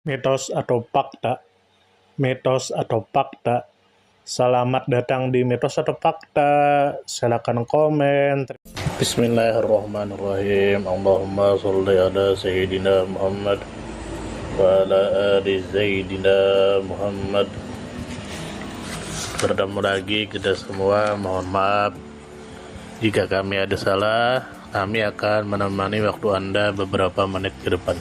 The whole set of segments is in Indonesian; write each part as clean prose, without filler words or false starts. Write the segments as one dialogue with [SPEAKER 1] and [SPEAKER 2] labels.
[SPEAKER 1] Mitos atau fakta? Mitos atau fakta? Selamat datang di Mitos atau Fakta. Silakan komen. Bismillahirrahmanirrahim. Allahumma sholli ala Sayyidina Muhammad wa ala ali Sayyidina Muhammad. Bertemu lagi kita semua. Mohon maaf jika kami ada salah. Kami akan menemani waktu Anda beberapa menit ke depan.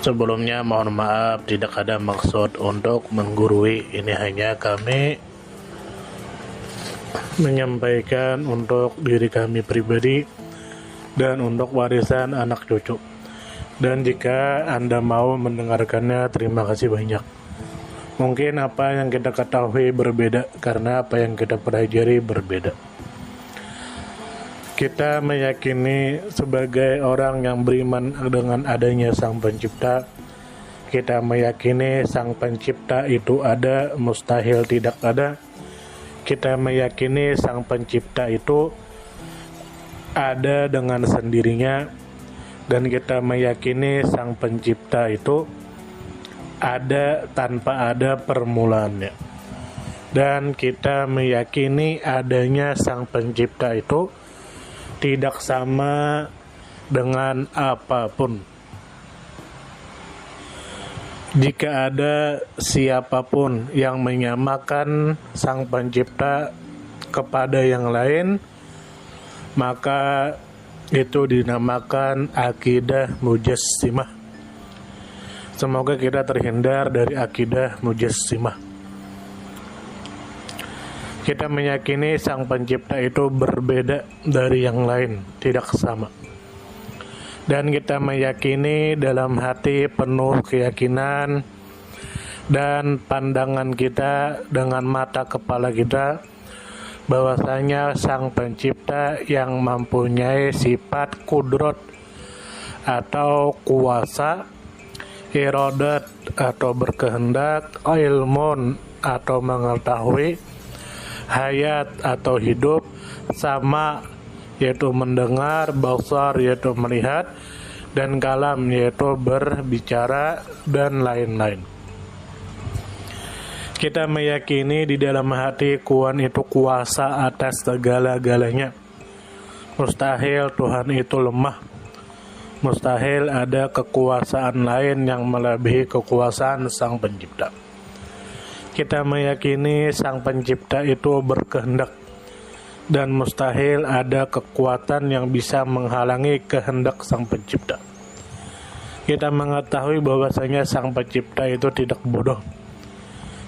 [SPEAKER 1] Sebelumnya mohon maaf, tidak ada maksud untuk menggurui. Ini hanya kami menyampaikan untuk diri kami pribadi dan untuk warisan anak cucu. Dan jika Anda mau mendengarkannya, terima kasih banyak. Mungkin apa yang kita ketahui berbeda karena apa yang kita pelajari berbeda. Kita meyakini sebagai orang yang beriman dengan adanya Sang Pencipta. Kita meyakini Sang Pencipta itu ada, mustahil tidak ada. Kita meyakini Sang Pencipta itu ada dengan sendirinya. Dan kita meyakini Sang Pencipta itu ada tanpa ada permulaannya. Dan kita meyakini adanya Sang Pencipta itu tidak sama dengan apapun. Jika ada siapapun yang menyamakan Sang Pencipta kepada yang lain, maka itu dinamakan akidah mujassimah. Semoga kita terhindar dari akidah mujassimah. Kita meyakini Sang Pencipta itu berbeda dari yang lain, tidak sama. Dan kita meyakini dalam hati penuh keyakinan dan pandangan kita dengan mata kepala kita bahwasanya Sang Pencipta yang mempunyai sifat kudrat atau kuasa, iradat atau berkehendak, ilmun atau mengetahui, hayat atau hidup, sama yaitu mendengar, basar yaitu melihat, dan kalam yaitu berbicara, dan lain-lain. Kita meyakini di dalam hati Tuhan itu kuasa atas segala-galanya. Mustahil Tuhan itu lemah. Mustahil ada kekuasaan lain yang melebihi kekuasaan Sang Pencipta. Kita meyakini Sang Pencipta itu berkehendak dan mustahil ada kekuatan yang bisa menghalangi kehendak Sang Pencipta. Kita mengetahui bahwasanya Sang Pencipta itu tidak bodoh.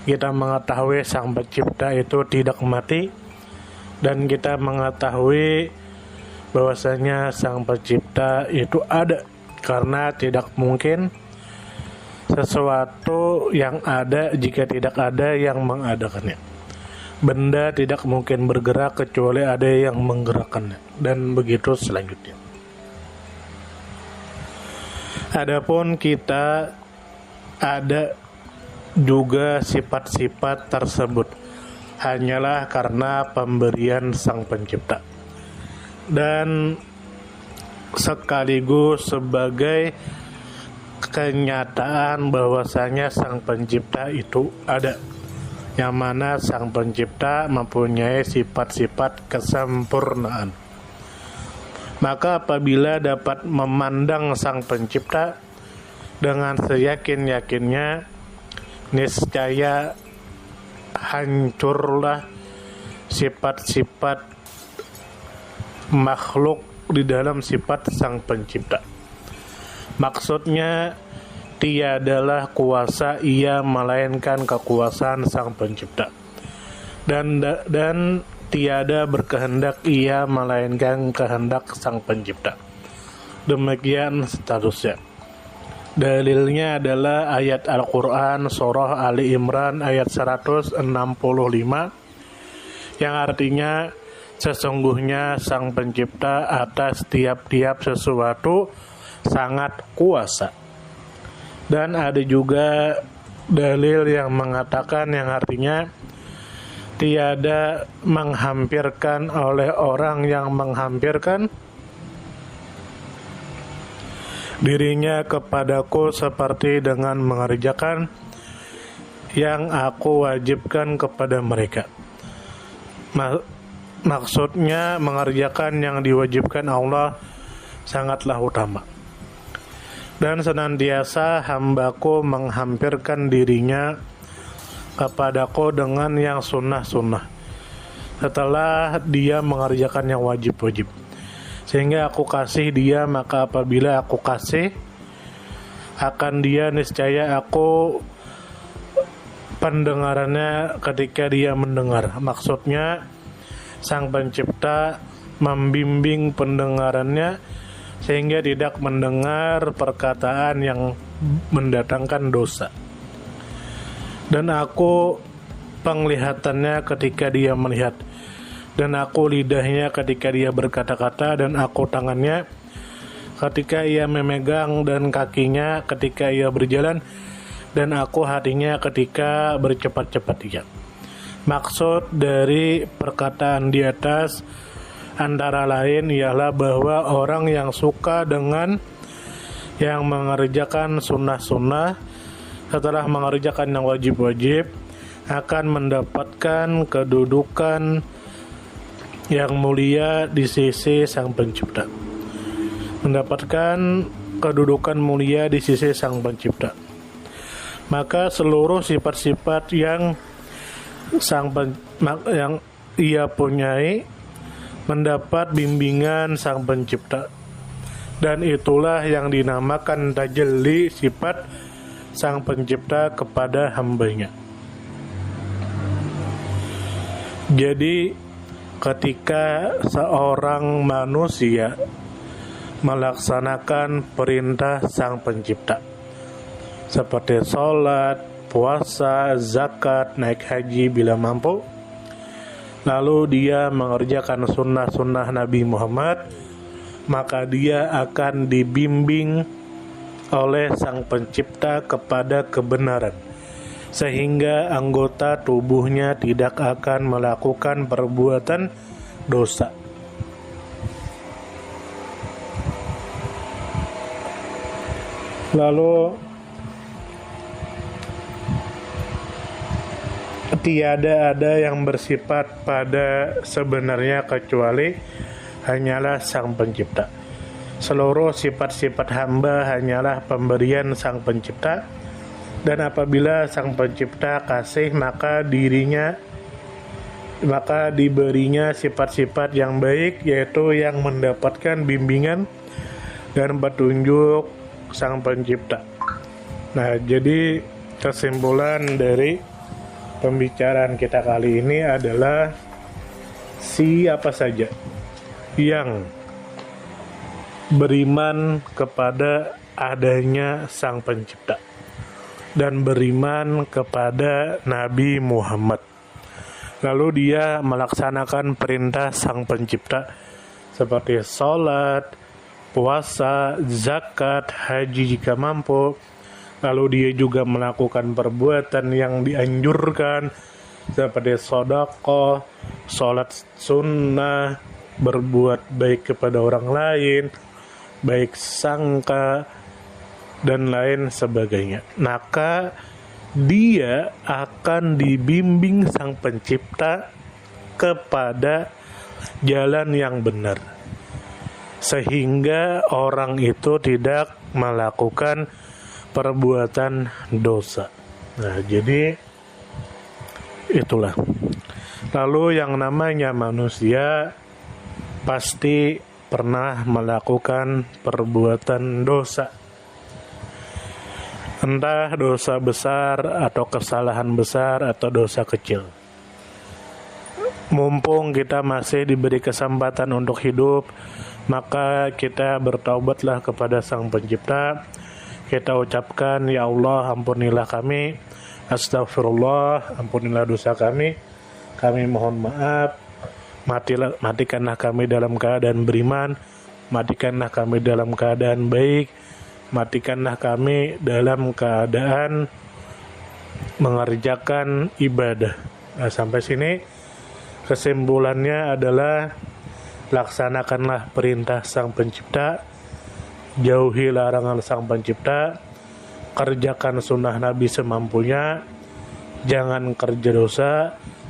[SPEAKER 1] Kita mengetahui Sang Pencipta itu tidak mati, dan kita mengetahui bahwasanya Sang Pencipta itu ada, karena tidak mungkin sesuatu yang ada jika tidak ada yang mengadakannya. Benda tidak mungkin bergerak kecuali ada yang menggerakkannya, dan begitu selanjutnya. Adapun kita ada juga sifat-sifat tersebut hanyalah karena pemberian Sang Pencipta, dan sekaligus sebagai kenyataan bahwasanya Sang Pencipta itu ada, yang mana Sang Pencipta mempunyai sifat-sifat kesempurnaan. Maka apabila dapat memandang Sang Pencipta dengan seyakin-yakinnya, niscaya hancurlah sifat-sifat makhluk di dalam sifat Sang Pencipta. Maksudnya, tiadalah kuasa ia melainkan kekuasaan Sang Pencipta, dan tiada berkehendak ia melainkan kehendak Sang Pencipta. Demikian seterusnya. Dalilnya adalah ayat Al-Quran surah Ali Imran ayat 165 yang artinya sesungguhnya Sang Pencipta atas tiap-tiap sesuatu sangat kuasa. Dan ada juga dalil yang mengatakan yang artinya tiada menghampirkan oleh orang yang menghampirkan, dirinya kepadaku seperti dengan mengerjakan yang aku wajibkan kepada mereka. Maksudnya mengerjakan yang diwajibkan Allah sangatlah utama. Dan senantiasa hambaku menghampirkan dirinya kepadaku dengan yang sunnah-sunnah setelah dia mengerjakan yang wajib-wajib, sehingga aku kasih dia. Maka apabila aku kasih akan dia, niscaya aku pendengarannya ketika dia mendengar. Maksudnya Sang Pencipta membimbing pendengarannya sehingga tidak mendengar perkataan yang mendatangkan dosa. Dan aku penglihatannya ketika dia melihat, dan aku lidahnya ketika dia berkata-kata, dan aku tangannya ketika ia memegang, dan kakinya ketika ia berjalan, dan aku hatinya ketika bercepat-cepat ia. Maksud dari perkataan di atas antara lain ialah bahwa orang yang suka dengan yang mengerjakan sunnah-sunnah setelah mengerjakan yang wajib-wajib akan mendapatkan kedudukan yang mulia di sisi Sang Pencipta. Mendapatkan kedudukan mulia di sisi Sang Pencipta. Maka seluruh sifat-sifat yang yang ia punyai mendapat bimbingan Sang Pencipta, dan itulah yang dinamakan tajalli sifat Sang Pencipta kepada hambanya. Jadi ketika seorang manusia melaksanakan perintah Sang Pencipta seperti sholat, puasa, zakat, naik haji bila mampu, lalu dia mengerjakan sunnah-sunnah Nabi Muhammad, maka dia akan dibimbing oleh Sang Pencipta kepada kebenaran, sehingga anggota tubuhnya tidak akan melakukan perbuatan dosa. Lalu tiada ada yang bersifat pada sebenarnya kecuali hanyalah Sang Pencipta. Seluruh sifat-sifat hamba hanyalah pemberian Sang Pencipta, dan apabila Sang Pencipta kasih maka diberinya sifat-sifat yang baik, yaitu yang mendapatkan bimbingan dan petunjuk Sang Pencipta. Nah, jadi kesimpulan dari pembicaraan kita kali ini adalah siapa saja yang beriman kepada adanya Sang Pencipta dan beriman kepada Nabi Muhammad, lalu dia melaksanakan perintah Sang Pencipta seperti sholat, puasa, zakat, haji jika mampu, lalu dia juga melakukan perbuatan yang dianjurkan seperti sedekah, sholat sunnah, berbuat baik kepada orang lain, baik sangka, dan lain sebagainya. Maka dia akan dibimbing Sang Pencipta kepada jalan yang benar, sehingga orang itu tidak melakukan perbuatan dosa. Nah, jadi itulah. Lalu yang namanya manusia pasti pernah melakukan perbuatan dosa, entah dosa besar atau kesalahan besar atau dosa kecil. Mumpung kita masih diberi kesempatan untuk hidup, maka kita bertaubatlah kepada Sang Pencipta. Kita ucapkan, ya Allah, ampunilah kami, astagfirullah, ampunilah dosa kami mohon maaf, matikanlah kami dalam keadaan beriman, matikanlah kami dalam keadaan baik, matikanlah kami dalam keadaan mengerjakan ibadah. Nah, sampai sini kesimpulannya adalah laksanakanlah perintah Sang Pencipta, jauhi larangan Sang Pencipta, kerjakan sunnah Nabi semampunya, jangan kerja dosa.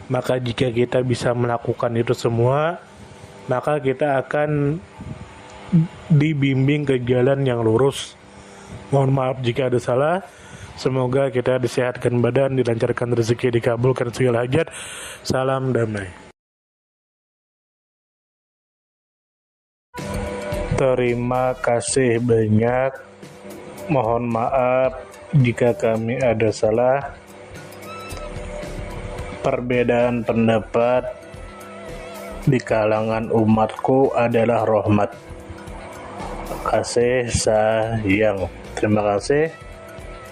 [SPEAKER 1] Maka jika kita bisa melakukan itu semua, maka kita akan dibimbing ke jalan yang lurus. Mohon maaf jika ada salah. Semoga kita disehatkan badan, dilancarkan rezeki, dikabulkan segala hajat. Salam damai. Terima kasih banyak. Mohon maaf jika kami ada salah. Perbedaan pendapat di kalangan umatku adalah rahmat. Kasih sayang. Terima kasih.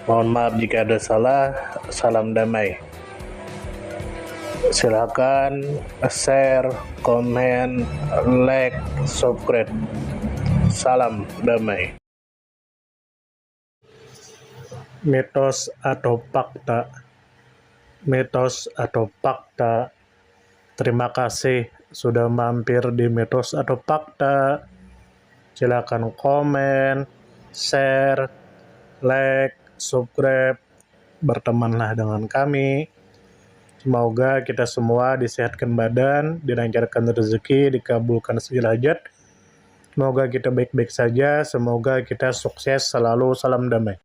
[SPEAKER 1] Mohon maaf jika ada salah. Salam damai. Silakan share, komen, like, subscribe. Salam damai. Mitos atau fakta? Mitos atau fakta? Terima kasih sudah mampir di Mitos atau Fakta. Silakan komen, share, like, subscribe, bertemanlah dengan kami. Semoga kita semua disehatkan badan, dilancarkan rezeki, dikabulkan segala hajat. Semoga kita baik-baik saja, semoga kita sukses selalu. Salam damai.